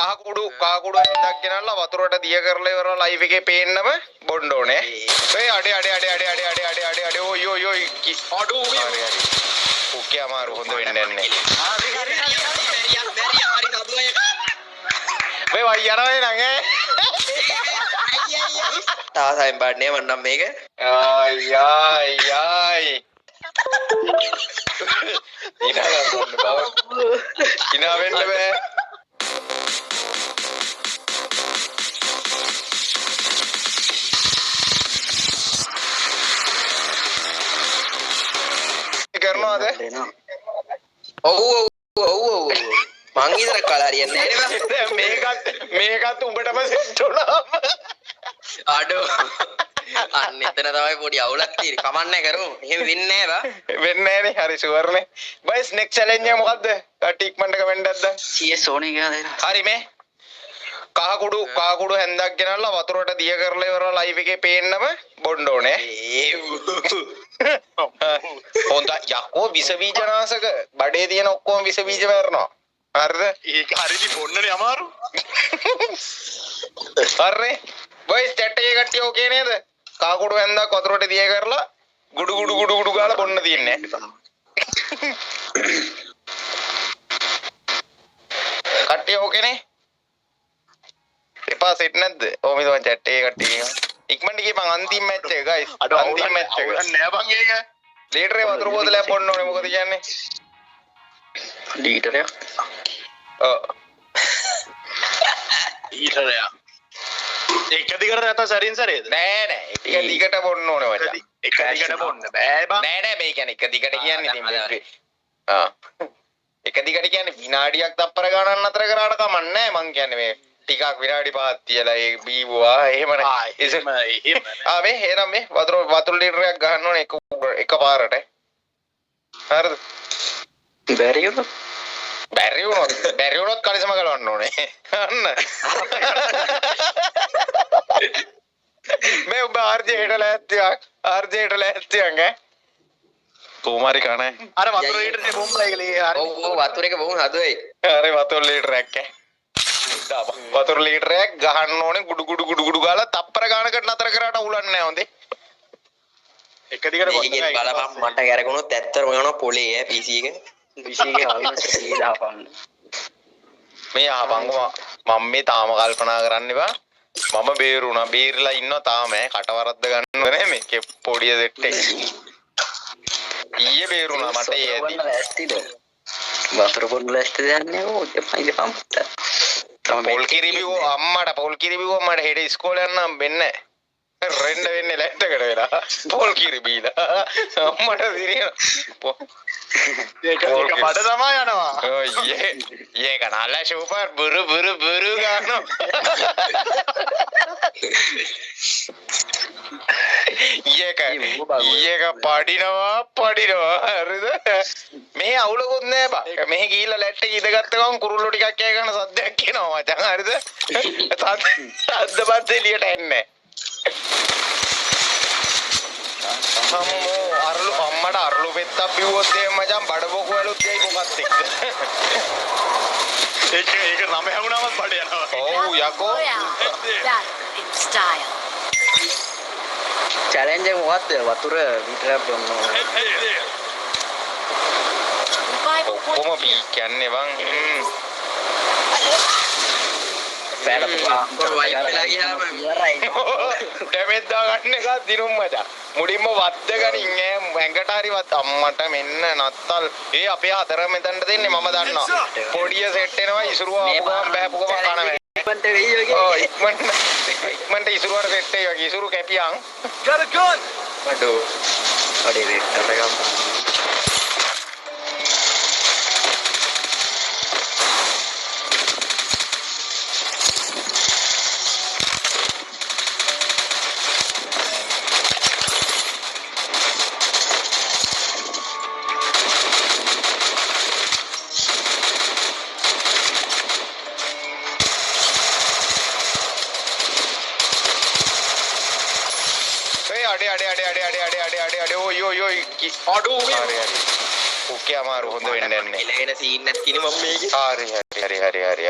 කහකුඩු හඳක් ගෙනල්ලා වතුරට දිය කරලා ඉවරලා ලයිව් එකේ පේන්නම බොන්න ඕනේ. ඒ අඩේ ඔයි අඩෝ හරි. ඔකේ අමාරු හොඳ වෙන්නේ නැහැ. මේ වයි යනවා නං ඈ. තාසයෙන් බඩනේ මන්නම් මේක. ආයි. ඉනා වෙන්න බෑ. කරනවාද? ඔව් මං ඉතර කලා හරියන්නේ නැහැ මේකත් උඹටම සෙට් වුණා. අඩෝ අන්න එතන තමයි පොඩි අවුලක් තියෙන්නේ. කමන්නේ කරමු. එහෙම වෙන්නේ නැහැ බා. වෙන්නේ නැහැ නේ. හරි ෂුවර් නේ. බයිස් නෙක්ස්ට් චැලෙන්ජ් එක මොකද්ද? ටික්මන්ට් එක වෙන්නද? CS සෝනි කියලා දෙන්න. හරි මේ. කහකුඩු හැන්දක් ගෙනල්ලා වතුරට දිය කරලා ඉවරලා ලයිව් එකේ පේන්නම බොන්න ඕනේ. හොඳයි යකෝ විස බීජනාශක බඩේ තියෙන ඔක්කොම විස බීජ මරනවා. හරිද? ඒක හරිදි බොන්නනේ අමාරු. හරි. බයිස් චැට් එකේ කට්ටිය ඕකේ නේද? කහකුඩු හැන්දක් වතුරට දිය කරලා ගුඩු ගාලා බොන්න තියන්නේ. කට්ටිය ඕකේනේ? එපා සෙට් නැද්ද? ඕම ඉතින් චැට් එකේ කට්ටිය ඉක්මනට ගියපන් අන්තිම මැච් එක ගයිස්. අන්තිම මැච් එක. නෑ බං ඒක. ලීටරේ වතුර බෝතලයක් බොන්න ඕනේ මොකද කියන්නේ? ලීටරයක්. ඔව්. ලීටරයක්. එක දිගට නැත්නම් සරින් සරේද? නෑ. එක දිගට බොන්න ඕනේ මචං. එක දිගට බොන්න බෑ බං. නෑ මේ කියන්නේ එක දිගට කියන්නේ ඉතින් මේ. එක දිගට කියන්නේ විනාඩියක් තප්පර ගණන් අතර කරාට කමක් නෑ මං කියන්නේ මේ ටිකක් විනාඩි 5ක් තියලා ඒ බීවුවා එහෙම නෑ. මේ එහෙනම් මේ වතුර ලීටරයක් ගන්න ඕනේ එක පාරට. හරිද? බැරි වුණොත් කලිසම ගලවන්න ඕනේ. අන්න. මේ ඔබ ආර්ජේට ලෑස්තියක් ඈ. කොමාරි කණේ. අර වතුර ලීටරේ බොම්බලා ඒක ලී හරි. ඔව් වතුර එක බොමු හදුවේ. හරි වතුර ලීටරයක් ඈ. වතුර ලීටරයක් ගහන්න ඕනේ ගුඩු ගාලා තප්පර ගානකට නතර කරාට උලන්නේ නැහැ හොඳේ. එක දිගට බොන්න මේකෙත් බලපන් මට ගැරගුණොත් ඇත්තටම යනවා පොලේ ඈ PC එකේ ආවිම සීදාපන්. මේ ආපංගෝ මම මේ තාම කල්පනා කරන්න එපා. මම බේරුණා. බේරිලා ඉන්නවා තාම ඈ. කටවරද්ද ගන්න නෑ මේකේ පොඩිය සෙට් එක. ඊයේ බේරුණා මට ඒදී. වතුර බොන්න ලැස්තිද යන්නේ ඕක පයිද පම්පට. පොල් කිරි බිව්ව අම්මට හෙට ඉස්කෝලේ යන්නම් වෙන්නේ නැහැ. රෙන්න වෙන්නේ ලැට්ටකට වෙලා. පොල් කිරි බීලා අම්මට දිරින. ඒක බඩ තමයි යනවා. ඔය ඒක නල්ලා සුපර් බුරු ගන්නවා. ඊයක පඩිනවා හරිද? මේ අවුලකුත් නෑ බා. මෙහෙ ගිහිල්ලා ලැට් එක ඉඳගත්ත ගමන් කුරුල්ලෝ ටිකක් කෑ ගන්න සද්දයක් එනවා මචං හරිද? සද්දපත් එළියට එන්නේ. අම්මට අරලු පෙත්තක් බිව්වොත් එහෙම මචං බඩබොකු වලුත් එයි මොකක්ද එක්ක. ඒක නම හැමුණාම බඩ යනවා. ඔව් යකෝ. චැලෙන්ජ් එක මොකද්ද? වතුර ලීටරයක් බොන්න ඕනේ. කොහොම බී කියන්නේ බං. ඩැමේජ් දාගන්න එක දිනුම් මචං. මුඩින්ම වද්ද ගනින් ඈ ඇඟට හරි වත් අම්මට මෙන්න නත්තල්. ඒ අපේ අතර මෙතනට දෙන්නේ මම දන්නවා. පොඩිය සෙට් වෙනවා ඉසුරුව ආපුවම බෑපු ගමන් කනවා. ඉක්මනට වෙයි ඔය. ඔව් ඉක්මනට ඉසුරුවට සෙට් වෙයි වගේ ඉසුරු කැපියන්. got a gun. බඩෝ. ඔඩේ වෙක්ටර් එකක්. අඩේ ඔයි අඩෝ හරි ඔකේ අමාරු හොඳ වෙන්නේ නැහැ. ඉලගෙන සීන් එකක් කිනි මම මේකේ.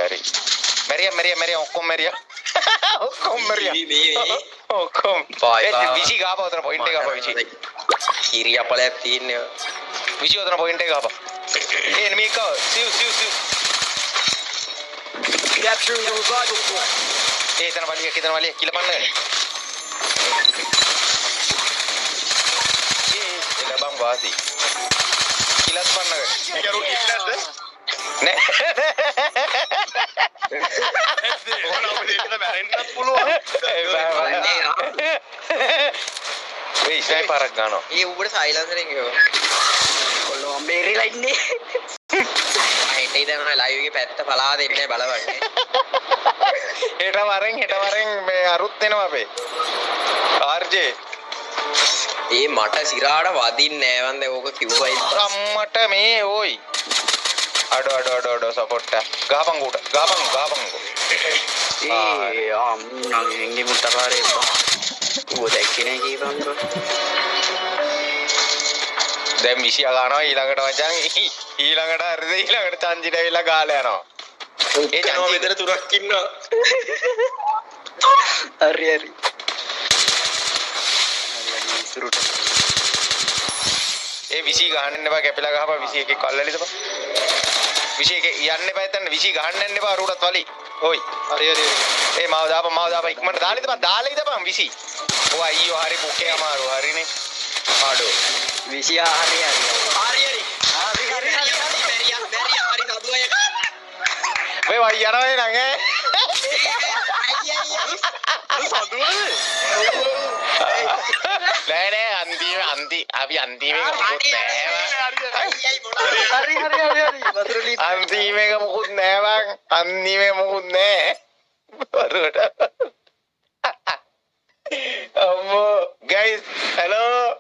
හරි. මැච් මැරියා ඔක්කොම මැරියා. ඔක්කොම මැරියා. මේ ඔක්කොම. බයි ඒ විසි ගාපා උතන පොයින්ට් එක ගාපා විසි. කිරියපලයක් තියෙන්නේ. විසි උතන පොයින්ට් එක ගාපා. ඒ එනිමි එක සිව්. Capturing the revival point. ඒ එතන වලිය කිල පන්නගෙන. ඒ ලබම් වාසි. කිලස් පන්නගෙන. ඒක රොකට් නැද්ද? නෑ. ඕන අපිට ඒක මැරෙන්නත් පුළුවන්. ඒ ස්නයිපරක් ගන්නවා. ඒ උඹට සයිලන්සරෙන් ගියෝ. කොල්ලෝ මේරිලා ඉන්නේ. හිටේ දැන් ලයිව් එකේ පැත්ත පලා දෙන්නේ බලවන්නේ. හෙට වරෙන් මේ අරුත් වෙනවා අපේ. ආර්ජේ. ඒ මට සිරාට වදින්නේ නෑ වන්ද ඕක කිව්වයි. අම්මට මේ ඕයි. අඩෝ සපෝට් ගාපන් කොට ගාපන් ඒ අම්මන් එංගේ මුට්ටකාරේ ඌ දැක්කේ නෑ කීපන්කෝ දැන් විසියා ගන්නවා ඊළඟට මචං ඊළඟට හරිද ඊළඟට චන්ජිට ඇවිල්ලා ගාලා යනවා ඒ චන්ජි මෙතන තුනක් ඉන්නවා. හරි ඉතුරුට ඒ විසි ගහන්න එපා කැපිලා ගහපන් විසි එකේ කල්ලලි තපන් විසි එකේ යන්න එපා එතන විසි ගහන්න යන්න එපා අරුටත් වලි ඔයි හරි ඒ මාව දාපන් ඉක්මනට දාලා ඉදපන් විසි ඔය අයියෝ හරි පුකේ අමාරු හරිනේ ආඩෝ විසියා හරි මේ වයි යනවා නං නෑ අපි අන්තිමේ මොකුත් නෑ බං අන්තිමේ මොකුත් නෑ වරුවට අම්මෝ ගයිස් හෙලෝ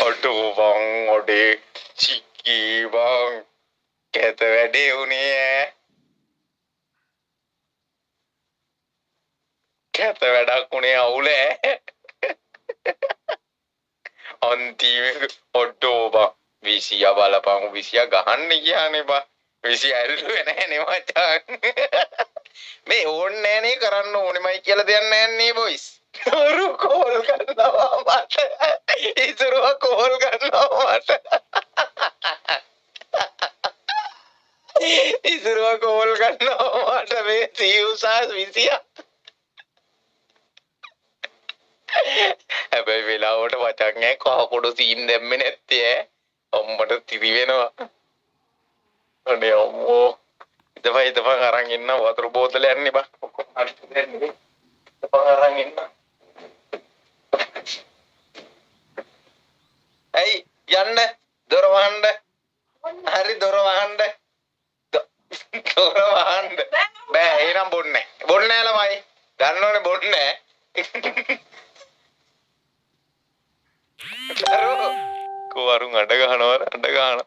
ඔටෝ බං ඔඩේ චික්කි බං කැත වැඩේ උනේ කැත වැඩක් උනේ අවුලේ අන්තිමේ ඔටෝ බං විසියා බලපන් විසියා ගහන්න කියන්නේ බං විසියා ඇල්ලුවේ නෑනේ මචං මේ ඕන්නේ නෑනේ කරන්න ඕනෙමයි කියලා දෙයක් නෑනේ බොයිස් අරු කෝල් කරනවා මට ඉතුරුව කෝල් කරනවා මට ඉතුරුව කෝල් කරනවා මට මේ සිව්සා විසියා හැබැයි වෙලාවට වචන් ඈ කහකොඩු සීන් දැම්මේ නැත්තේ ඈ අම්මට තිරි වෙනවා අනේ අම්මෝ ඉතපන් අරන් ඉන්න වතුර බෝතලයක් නේ බා ඔක්කොම හරි දෙන්නේ ඉතපන් අරන් ඉන්න ඇයි යන්න දොර වහන්න හරි දොර වහන්න බෑ එහෙනම් බොන්නේ නෑ ළමයි දන්නවනේ බොන්නේ නෑ කොවරුන් අඬ ගන්නවා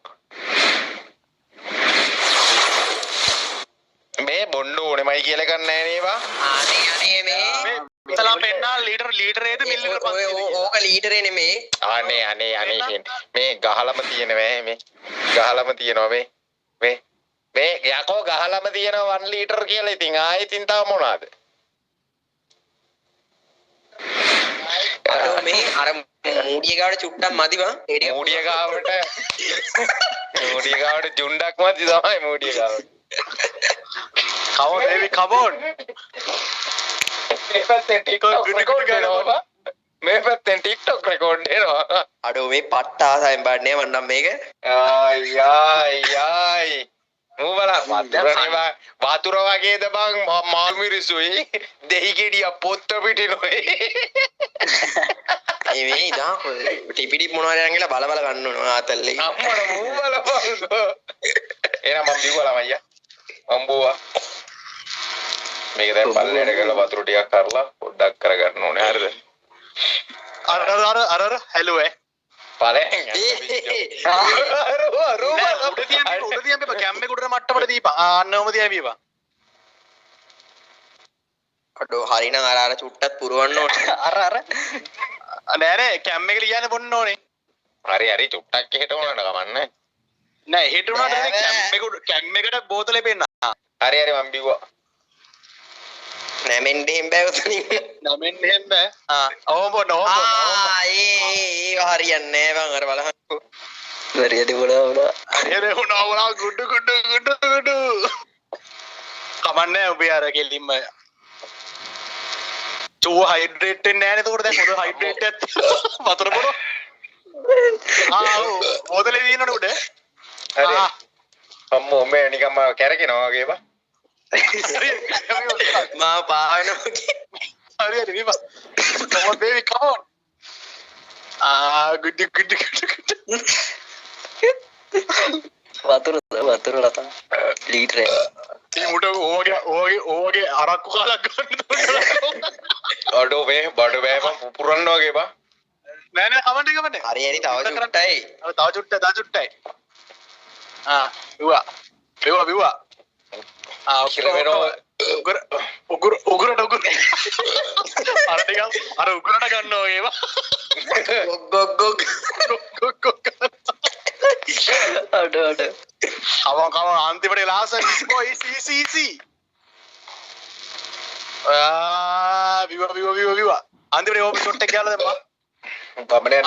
මේ බොන්න ඕනෙමයි කියලා ගන්න නෑ නේවා අනේ මේ ඉතලා පෙන්නා ලීටර් ඒද මිල්ලිමීටර 500 ඕක ලීටරේ නෙමේ. අනේ මේ ගහලම තියෙනවා මේ ගහලම තියෙනවා මේ යකෝ ගහලම තියෙනවා 1 ලීටර් කියලා ඉතින් ආයෙ ඉතින් තව මොනවාද මේ අර මූඩිය ගාවට චුට්ටක් මදි බං. මූඩිය ගාවට ජුණ්ඩක් මදි තමයි මූඩිය ගාවට Come on baby come on මේ පැත්තෙන් TikTok රෙකෝඩ් වෙනවා අඩෝ මේ පට්ට ආසයෙන් බන්නේ මන්නම් මේක. ආයි මූවලා වතුර වගේද බං මාල් මිරිසුයි දෙහි ගෙඩිය පොත්ත පිටිනොයි මේ ඉදා ටිපිඩි මොනවා හරි අරන් බල ගන්න ඕන ආතල්ලේ. අම්මට මූවල බං එහෙනම් මම බිව්වලා මයියා අම්බුවා මේක දැන් පල්ලෙට ගල වතුර ටිකක් කරලා පොඩ්ඩක් කරගන්න ඕනේ හරිද අර හැලුවේ පලෙන් උඩ තියන්න බෑ කැම්බේ කුඩර මට්ටමට දීපන් ආන්නවම තියවිවා අඩෝ හරිනම් අර චුට්ටක් පුරවන්න ඕනේ. අර නෑ කැම් එක ලියන්න බොන්න ඕනේ හරි චුට්ටක් එහෙට උනට කමන්නේ නෑ හෙට උනාට කැම් එකට බෝතලේ පෙන්න හරි මම බිව්වා නැමෙන්න එහෙම බෑ උතනින්. නමෙන් එහෙම බෑ. ඕම බොන්න ඕම ඒ හරියන්නේ නෑ බං අර බලහන්කෝ. හරියට වුණා. හරියට වුණා ගුඩු කමන්නේ ඔබේ අර කෙලින්ම චෝ හයිඩ්‍රේට් වෙන්නේ නැහැ නේද? උඩ දැන් හොඳ හයිඩ්‍රේට් එකක් වතුර බොන. බෝතලේ දිනනකොට උඩ. හරි. අම්මෝ මේ නිකම්ම කැරකිනවා වගේ බා. මා පාවෙනවා. හරියට විපා. come on baby come on. good. වතුර ලතා ලීටර් එක. ඉතින් උඩ ඕගේ අරක්කු කාලක් ගන්න. අඩෝ මේ බඩ බෑම පුරන්න වගේ බා. නෑ කමන්නේ. හරි හරි තව චුට්ටයි. තව චුට්ටයි. විවා. කිරවෙනවා. උගුරට අර ටිකක් අර උගුරට ගන්නවා ඒවා. ගොග් අඩ කම අන්තිමට ලාස easy. විවා. අන්තිමට ඕපන් ෂොට් එක ගාලා දැම්මා. බබනේ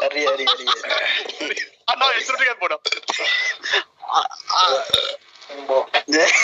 හරි අන්න එසුට ටිකක් පොඩ.